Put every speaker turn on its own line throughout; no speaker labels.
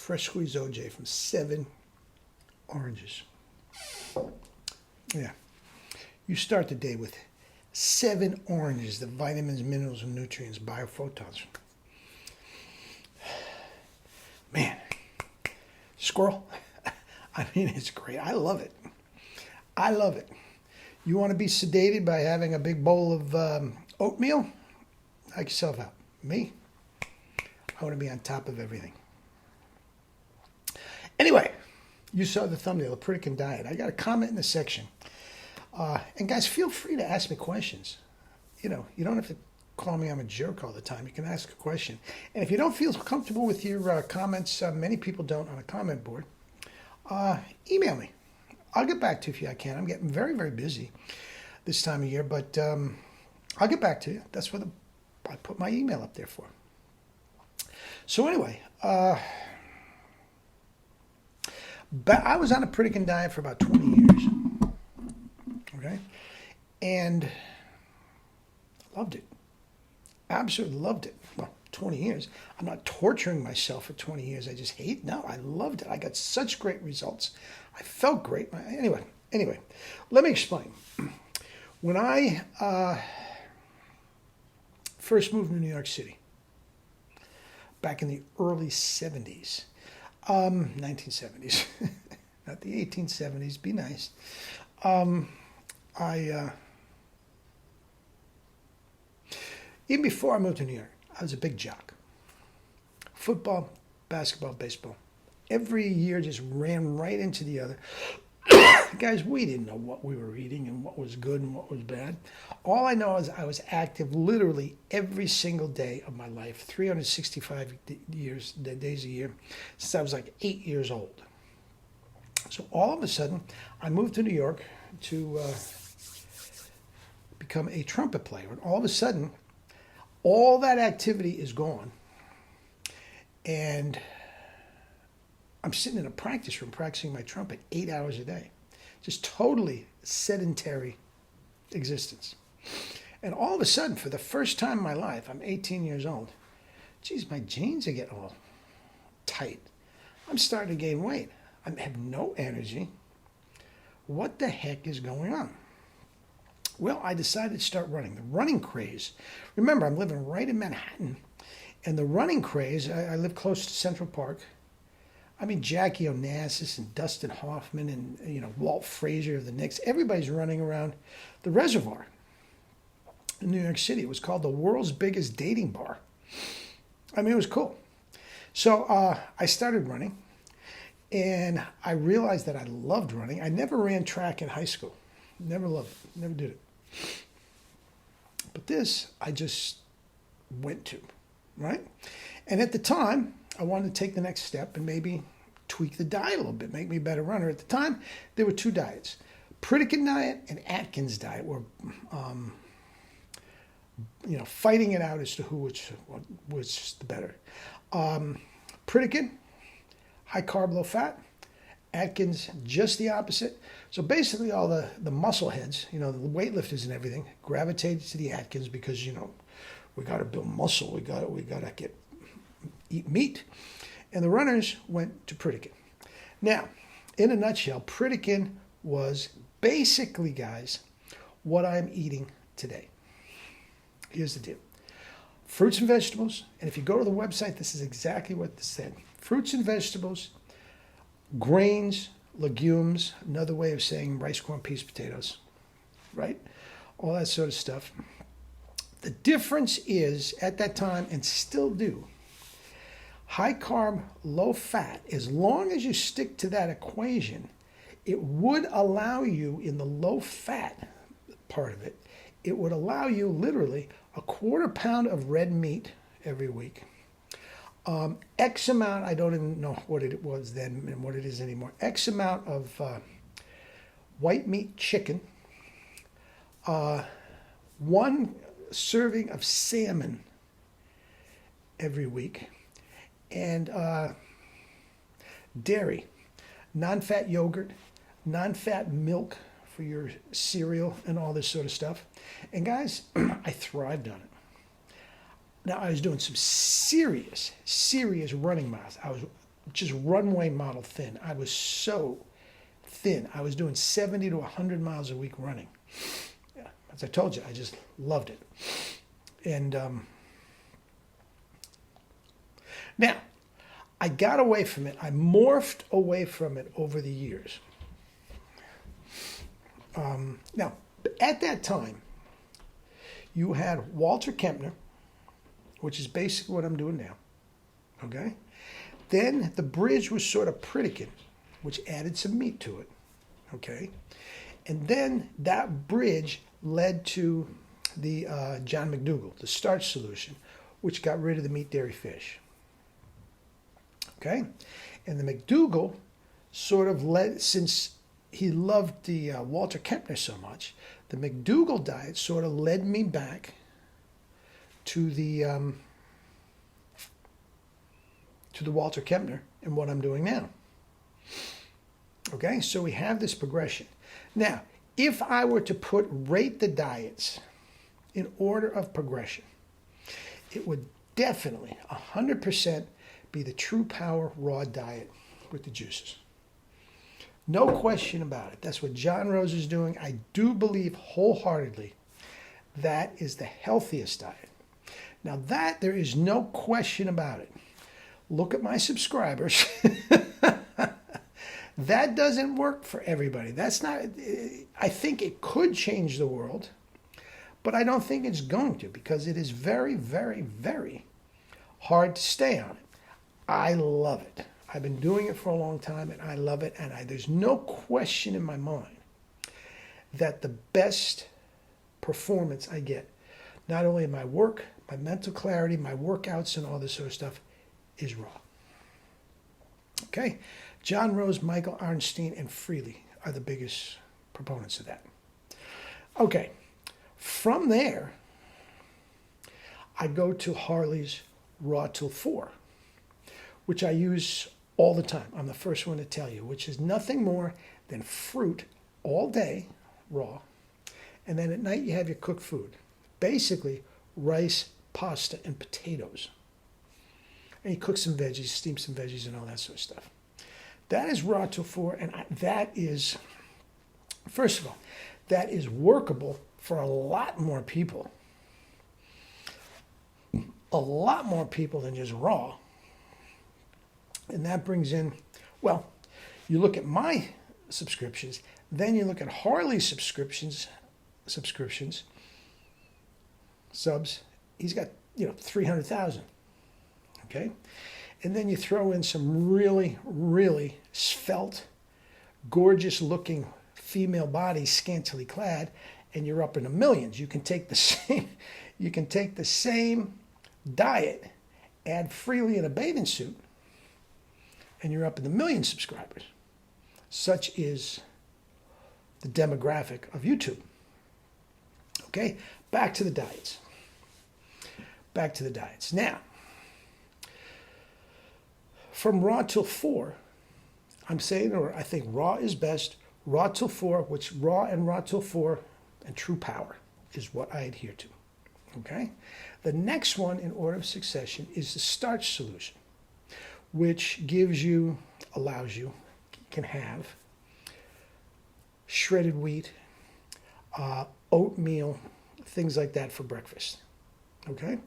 fresh squeezed OJ from 7 oranges. Yeah. You start the day with 7 oranges, the vitamins, minerals, and nutrients, biophotons. Man, squirrel. I mean, it's great. I love it. I love it. You want to be sedated by having a big bowl of oatmeal? Knock yourself out. Me? I want to be on top of everything. Anyway, you saw the thumbnail, the Pritikin diet. I got a comment in the section. And guys, feel free to ask me questions. You know, you don't have to call me I'm a jerk all the time. You can ask a question. And if you don't feel comfortable with your comments, many people don't on a comment board, email me. I'll get back to you if I can. I'm getting very, very busy this time of year, but I'll get back to you. That's what I put my email up there for. So anyway, but I was on a Pritikin diet for about 20 years. Okay? And loved it. Absolutely loved it. Well, 20 years. I'm not torturing myself for 20 years. I just hate. No, I loved it. I got such great results. I felt great. Anyway, let me explain. When I first moved to New York City, back in the early 70s, 1970s, not the 1870s, be nice. Even before I moved to New York, I was a big jock. Football, basketball, baseball. Every year just ran right into the other. Guys, we didn't know what we were eating and what was good and what was bad. All I know is I was active literally every single day of my life, 365 days a year, since I was like 8 years old. So all of a sudden, I moved to New York to become a trumpet player. And all of a sudden, all that activity is gone. And I'm sitting in a practice room practicing my trumpet 8 hours a day. Just totally sedentary existence. And all of a sudden, for the first time in my life, I'm 18 years old. Geez, my jeans are getting all tight. I'm starting to gain weight. I have no energy. What the heck is going on? Well, I decided to start running. The running craze. Remember, I'm living right in Manhattan. And the running craze, I live close to Central Park. I mean, Jackie Onassis and Dustin Hoffman and, Walt Frazier of the Knicks. Everybody's running around the reservoir in New York City. It was called the world's biggest dating bar. I mean, it was cool. So I started running. And I realized that I loved running. I never ran track in high school. Never loved it. Never did it. But this, I just went to, right? And at the time, I wanted to take the next step and maybe tweak the diet a little bit, make me a better runner. At the time, there were 2 diets. Pritikin diet and Atkins diet were, fighting it out as to which was the better. Pritikin, high carb, low fat. Atkins, just the opposite. So basically all the muscle heads, the weightlifters and everything, gravitated to the Atkins because, we got to build muscle. We got to eat meat. And the runners went to Pritikin. Now, in a nutshell, Pritikin was basically, guys, what I'm eating today. Here's the deal. Fruits and vegetables. And if you go to the website, this is exactly what this said. Fruits and vegetables, grains, legumes, another way of saying rice, corn, peas, potatoes, right? All that sort of stuff. The difference is, at that time, and still do, high carb, low fat, as long as you stick to that equation, it would allow you, in the low fat part of it, it would allow you literally a 1/4 pound of red meat every week. X amount, I don't even know what it was then and what it is anymore, X amount of white meat chicken, 1 serving of salmon every week, and dairy, non-fat yogurt, non-fat milk for your cereal and all this sort of stuff. And guys, I thrived on it. Now, I was doing some serious running miles. I was just runway model thin. I was so thin. I was doing 70 to 100 miles a week running. Yeah, as I told you, I just loved it. And now, I got away from it. I morphed away from it over the years. Now, at that time, you had Walter Kempner, which is basically what I'm doing now. Okay? Then the bridge was sort of Pritikin, which added some meat to it. Okay? And then that bridge led to the John McDougall, the starch solution, which got rid of the meat, dairy, fish. Okay? And the McDougall sort of led, since he loved the Walter Kempner so much, the McDougall diet sort of led me back to the Walter Kempner and what I'm doing now. Okay, so we have this progression. Now, if I were to rate the diets in order of progression, it would definitely 100% be the True Power Raw diet with the juices. No question about it. That's what John Rose is doing. I do believe wholeheartedly that is the healthiest diet. Now that, there is no question about it. Look at my subscribers. That doesn't work for everybody. That's not, I think it could change the world, but I don't think it's going to, because it is very, very, very hard to stay on it. I love it. I've been doing it for a long time, and I love it. And there's no question in my mind that the best performance I get, not only in my work, my mental clarity, my workouts, and all this sort of stuff, is raw. Okay? John Rose, Michael Arnstein, and Freely are the biggest proponents of that. Okay. From there, I go to Harley's Raw Till 4, which I use all the time. I'm the first one to tell you, which is nothing more than fruit all day, raw, and then at night you have your cooked food. Basically, rice, pasta, and potatoes. And you cook some veggies, steam some veggies, and all that sort of stuff. That is Raw Till 4, and that is, first of all, that is workable for a lot more people. A lot more people than just raw. And that brings in, well, you look at my subscriptions, then you look at Harley's subscriptions, subs, he's got, 300,000, okay? And then you throw in some really, really svelte, gorgeous looking female bodies, scantily clad, and you're up in the millions. You can take the same diet, add Freely in a bathing suit, and you're up in the million subscribers. Such is the demographic of YouTube. Okay, back to the diets. Now, from Raw Till 4, I'm saying, or I think raw is best. Raw Till 4, which Raw Till 4 and True Power is what I adhere to. Okay? The next one in order of succession is the starch solution, which allows you, can have shredded wheat, oatmeal, things like that for breakfast. Okay?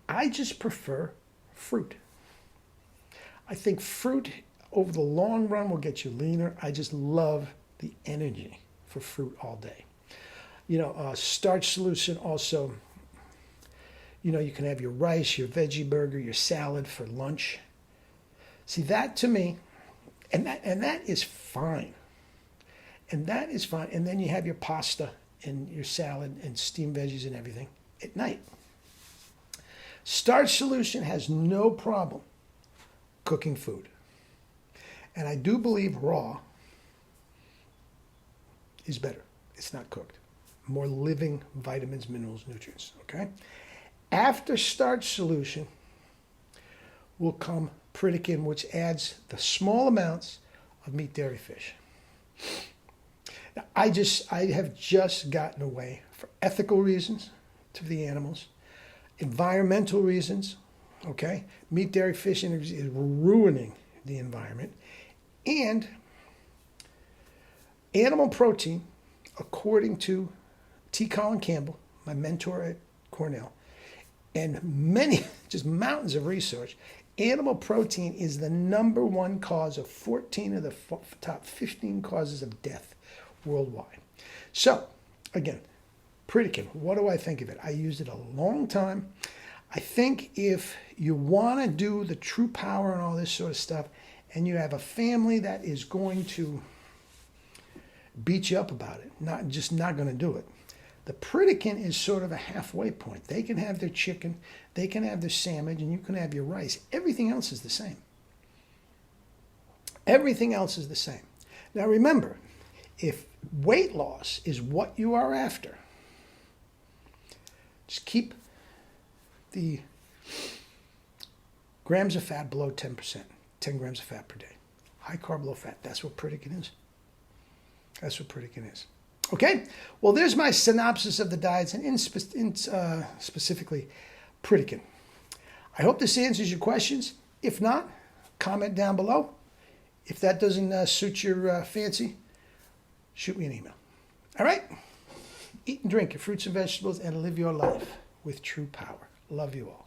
I just prefer fruit. I think fruit over the long run will get you leaner. I just love the energy for fruit all day. Starch solution also, you can have your rice, your veggie burger, your salad for lunch. See, that to me, and that is fine. And that is fine. And then you have your pasta and your salad and steamed veggies and everything at night. Starch solution has no problem cooking food. And I do believe raw is better. It's not cooked. More living vitamins, minerals, nutrients, okay? After starch solution will come Pritikin, which adds the small amounts of meat, dairy, fish. Now, I have just gotten away for ethical reasons to the animals, environmental reasons, Okay? Meat, dairy, fish is ruining the environment. And animal protein, according to T. Colin Campbell, my mentor at Cornell, and many, just mountains of research, animal protein is the #1 cause of 14 of the top 15 causes of death worldwide. So, again, Pritikin, what do I think of it? I used it a long time. I think if you want to do the true power and all this sort of stuff, and you have a family that is going to beat you up about it, not going to do it, the Pritikin is sort of a halfway point. They can have their chicken, they can have their sandwich, and you can have your rice. Everything else is the same. Everything else is the same. Now remember, if weight loss is what you are after, just keep the grams of fat below 10%, 10 grams of fat per day. High carb, low fat. That's what Pritikin is. That's what Pritikin is. Okay? Well, there's my synopsis of the diets and specifically Pritikin. I hope this answers your questions. If not, comment down below. If that doesn't suit your fancy, shoot me an email. All right? Eat and drink your fruits and vegetables and live your life with true power. Love you all.